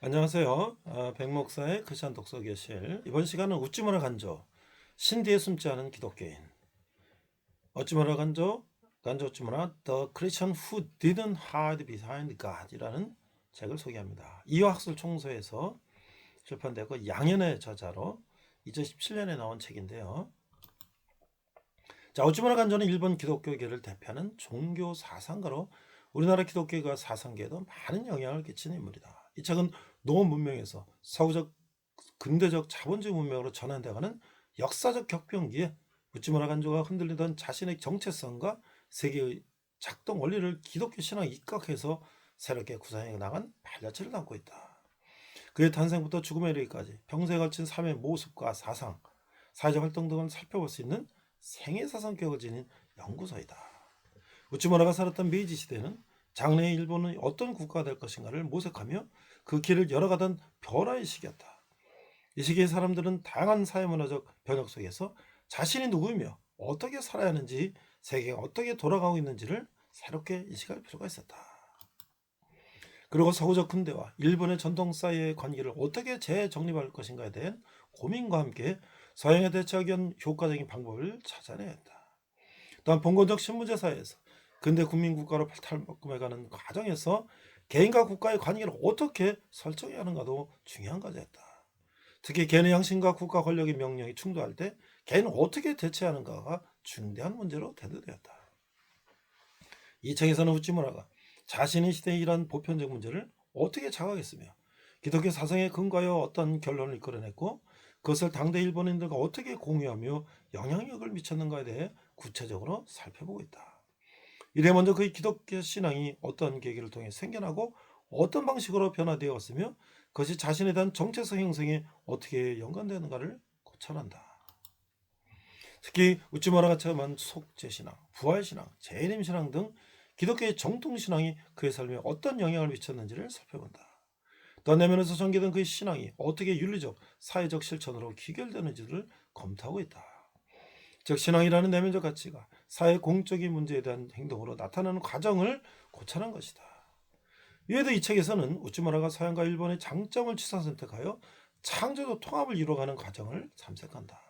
안녕하세요. 백목사의 크리스천 독서교실. 이번 시간은 웃지 마라 간조, 신디에 숨지 않은 기독교인. 어찌 마라 간조, 간조 어찌 마라 The Christian Who Didn't Hide Behind God이라는 책을 소개합니다. 이화학술 총서에서 출판되고 양현의 저자로 2017년에 나온 책인데요. 자, 어찌 마라 간조는 일본 기독교계를 대표하는 종교 사상가로 우리나라 기독교가 사상계에도 많은 영향을 끼친 인물이다. 이 책은 노원 문명에서 서구적 근대적 자본주의 문명으로 전환되어가는 역사적 격변기에 우찌무라 간조가 흔들리던 자신의 정체성과 세계의 작동 원리를 기독교 신앙에 입각해서 새롭게 구상해 나간 발자취를 담고 있다. 그의 탄생부터 죽음에 이르기까지 평생에 걸친 삶의 모습과 사상, 사회적 활동 등을 살펴볼 수 있는 생애사상 교육을 지닌 연구소이다. 우찌무라가 살았던 메이지 시대는 장래의 일본은 어떤 국가가 될 것인가를 모색하며 그 길을 열어가던 변화의 시기였다. 이 시기의 사람들은 다양한 사회문화적 변혁 속에서 자신이 누구이며 어떻게 살아야 하는지, 세계가 어떻게 돌아가고 있는지를 새롭게 인식할 필요가 있었다. 그리고 서구적 근대와 일본의 전통 사이의 관계를 어떻게 재정립할 것인가에 대한 고민과 함께 서양에 대처하기 위한 효과적인 방법을 찾아내야 한다. 또한 봉건적 신분제 사회에서 근대 국민국가로 탈바꿈해가는 과정에서 개인과 국가의 관계를 어떻게 설정해야 하는가도 중요한 과제였다. 특히 개인의 양심과 국가 권력의 명령이 충돌할 때 개인은 어떻게 대처하는가가 중대한 문제로 대두되었다. 이 책에서는 우찌무라가 자신의 시대의 이러한 보편적 문제를 어떻게 자각했으며 기독교 사상에 근거하여 어떤 결론을 이끌어냈고 그것을 당대 일본인들과 어떻게 공유하며 영향력을 미쳤는가에 대해 구체적으로 살펴보고 있다. 이래 먼저 그의 기독교 신앙이 어떤 계기를 통해 생겨나고 어떤 방식으로 변화되었으며 그것이 자신에 대한 정체성 형성에 어떻게 연관되는가를 고찰한다. 특히 우찌마라가 체험한 속죄신앙, 부활신앙, 재림신앙 등 기독교의 정통신앙이 그의 삶에 어떤 영향을 미쳤는지를 살펴본다. 또 내면에서 전개된 그의 신앙이 어떻게 윤리적, 사회적 실천으로 귀결되는지를 검토하고 있다. 즉 신앙이라는 내면적 가치가 사회 공적인 문제에 대한 행동으로 나타나는 과정을 고찰한 것이다. 이외에도 이 책에서는 우찌마라가 서양과 일본의 장점을 취사 선택하여 창조적 통합을 이루어가는 과정을 탐색한다.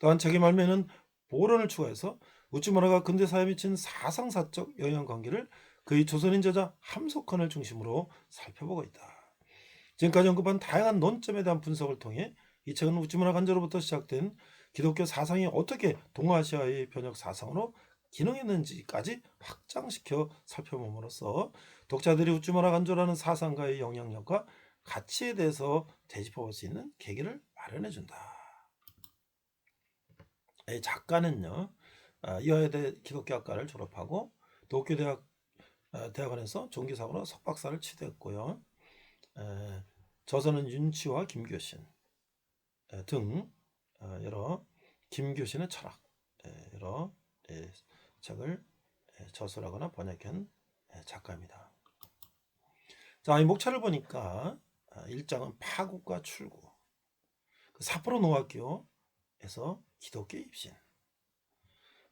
또한 책의 말미에는 보론을 추가해서 우찌마라가 근대사회에 미친 사상사적 영향관계를 그의 조선인 저자 함석헌을 중심으로 살펴보고 있다. 지금까지 언급한 다양한 논점에 대한 분석을 통해 이 책은 우찌마라 간조로부터 시작된 기독교 사상이 어떻게 동아시아의 변혁 사상으로 기능했는지까지 확장시켜 살펴봄으로써 독자들이 우찌마라 간조라는 사상가의 영향력과 가치에 대해서 되짚어볼 수 있는 계기를 마련해준다. 작가는요, 이화여대 기독교학과를 졸업하고 도쿄대학 대학원에서 종기사고로 석박사를 취득했고요. 저서는 윤치와 김교신 등 여러 김교신의 철학 여러 책을 저술하거나 번역한 작가입니다. 자, 이 목차를 보니까 1장은 파국과 출구, 삿포로 농학교에서 기독교 입신,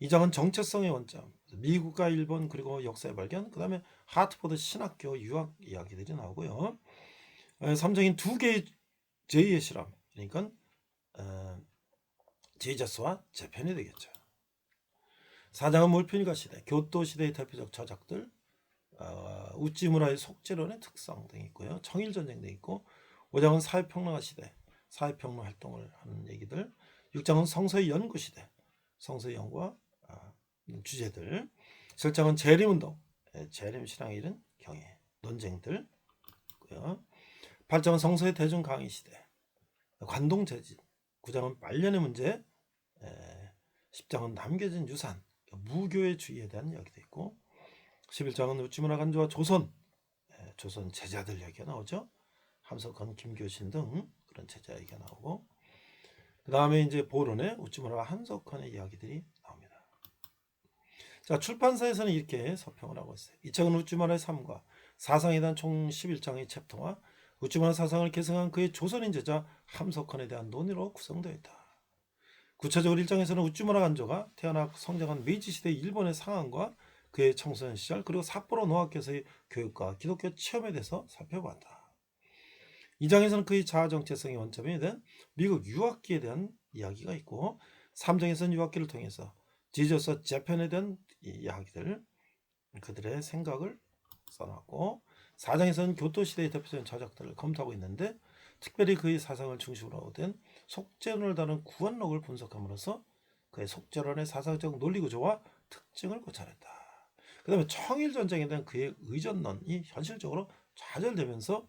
2장은 정체성의 원점, 미국과 일본 그리고 역사의 발견, 그 다음에 하트포드 신학교 유학 이야기들이 나오고요. 3장인 두 개의 제2의 실험, 그러니까 제이자스와 재편이 되겠죠. 4장은 몰피니가 시대, 교토 시대의 대표적 저작들, 우찌무라의 속죄론의 특성 등이 있고요. 청일전쟁 등이 있고, 5장은 사회평론가 시대, 사회평론 활동을 하는 얘기들, 6장은 성서의 연구 시대, 성서의 연구와 주제들, 7장은 재림운동, 재림신앙에 이른 경애, 논쟁들 있고요. 8장은 성서의 대중 강의 시대, 관동재진, 9장은 말년의 문제, 10장은 남겨진 유산, 무교의 주의에 대한 이야기도 있고, 11장은 우찌무라 간조와 조선, 조선 제자들 이야기가 나오죠. 함석헌, 김교신 등 그런 제자 얘기가 나오고, 그 다음에 이제 보론의 우찌무라와 함석헌의 이야기들이 나옵니다. 자, 출판사에서는 이렇게 서평을 하고 있어요. 이 책은 우찌무라의 삶과 사상에 대한 총 11장의 챕터와 우찌무라 사상을 계승한 그의 조선인 제자 함석헌에 대한 논의로 구성되어 있다. 구체적으로 1장에서는 우찌무라 간조가 태어나 성장한 메이지 시대 일본의 상황과 그의 청소년 시절 그리고 삿포로 농학교에서의 교육과 기독교 체험에 대해서 살펴봤다. 이 장에서는 그의 자아 정체성의 원점이 된 미국 유학기에 대한 이야기가 있고 3장에서는 유학기를 통해서 지저스 재팬에 대한 이야기들 그들의 생각을 써놨고 4장에서는 교토시대의 대표적인 저작들을 검토하고 있는데 특별히 그의 사상을 중심으로 된 속죄론을 다룬 구원록을 분석함으로써 그의 속죄론의 사상적 논리구조와 특징을 고찰했다. 그 다음에 청일전쟁에 대한 그의 의전론이 현실적으로 좌절되면서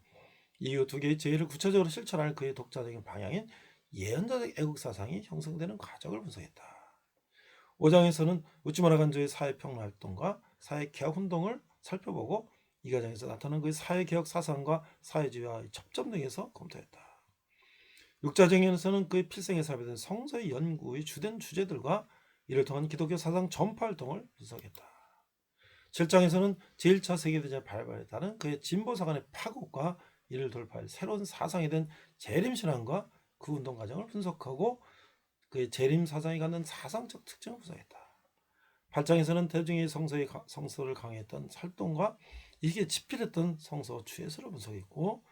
이후 두 개의 제의를 구체적으로 실천할 그의 독자적인 방향인 예언자적 애국사상이 형성되는 과정을 분석했다. 5장에서는 우찌무라 간조의 사회평화활동과 사회개혁운동을 살펴보고 이 과정에서 나타난 그의 사회개혁 사상과 사회주의와의 접점 등에서 검토했다. 6자정에서는 그의 필생의 삶에 대한 성서의 연구의 주된 주제들과 이를 통한 기독교 사상 전파활동을 분석했다. 7장에서는 제1차 세계대전의 발발에 따른 그의 진보사관의 파국과 이를 돌파할 새로운 사상에 대한 재림신앙과 그 운동 과정을 분석하고 그의 재림 사상이 갖는 사상적 특징을 분석했다. 8장에서는 대중의 성서를 강의했던 활동과 이게 집필했던 성서 추예서를 분석했고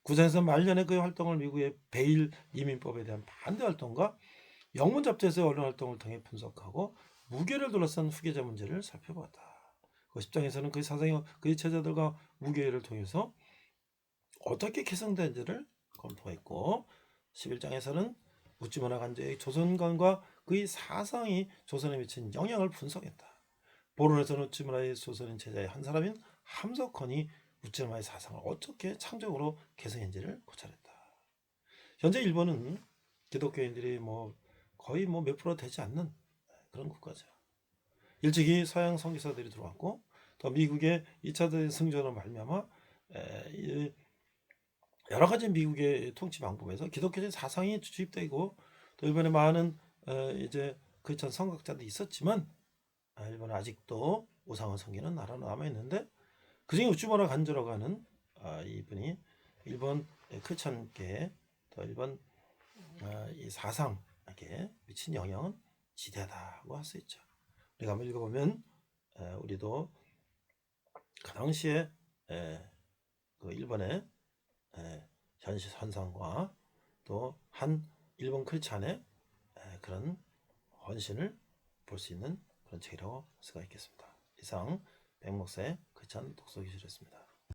9장에서 말년에 그의 활동을 미국의 베일 이민법에 대한 반대 활동과 영문 잡지에서의 언론 활동을 통해 분석하고 무교를 둘러싼 후계자 문제를 살펴보았다. 10장에서는 그의 사상이 그의 제자들과 무교회를 통해서 어떻게 개성된지를 검토했고 11장에서는 우찌무라 간조의 조선관과 그의 사상이 조선에 미친 영향을 분석했다. 보론에서는 우찌무라의 조선인 제자의 한 사람인 함석헌이 우찌무라의 사상을 어떻게 창조적으로 개성했는지를 고찰했다. 현재 일본은 기독교인들이 거의 몇 프로 되지 않는 그런 국가죠. 일찍이 서양 선교사들이 들어왔고 또 미국의 2차 대전 승전으로 말미암아 여러 가지 미국의 통치 방법에서 기독교적인 사상이 주입되고 또 일본에 많은 이제 크리스천 선각자도 있었지만 일본은 아직도 우상을 섬기는 나라로 남아 있는데 그중에 우찌무라 간조라고 하는 이분이 일본 크리스천계 또 일본 이 사상에 미친 영향은 지대하다고 할 수 있죠. 우리가 한번 읽어보면 우리도 그 당시에 그 일본의 현실 현상과 또 한 일본 크리스찬의 그런 헌신을 볼 수 있는 그런 책이라고 할 수가 있겠습니다. 이상 백목사의 크리스찬 독서기술이었습니다.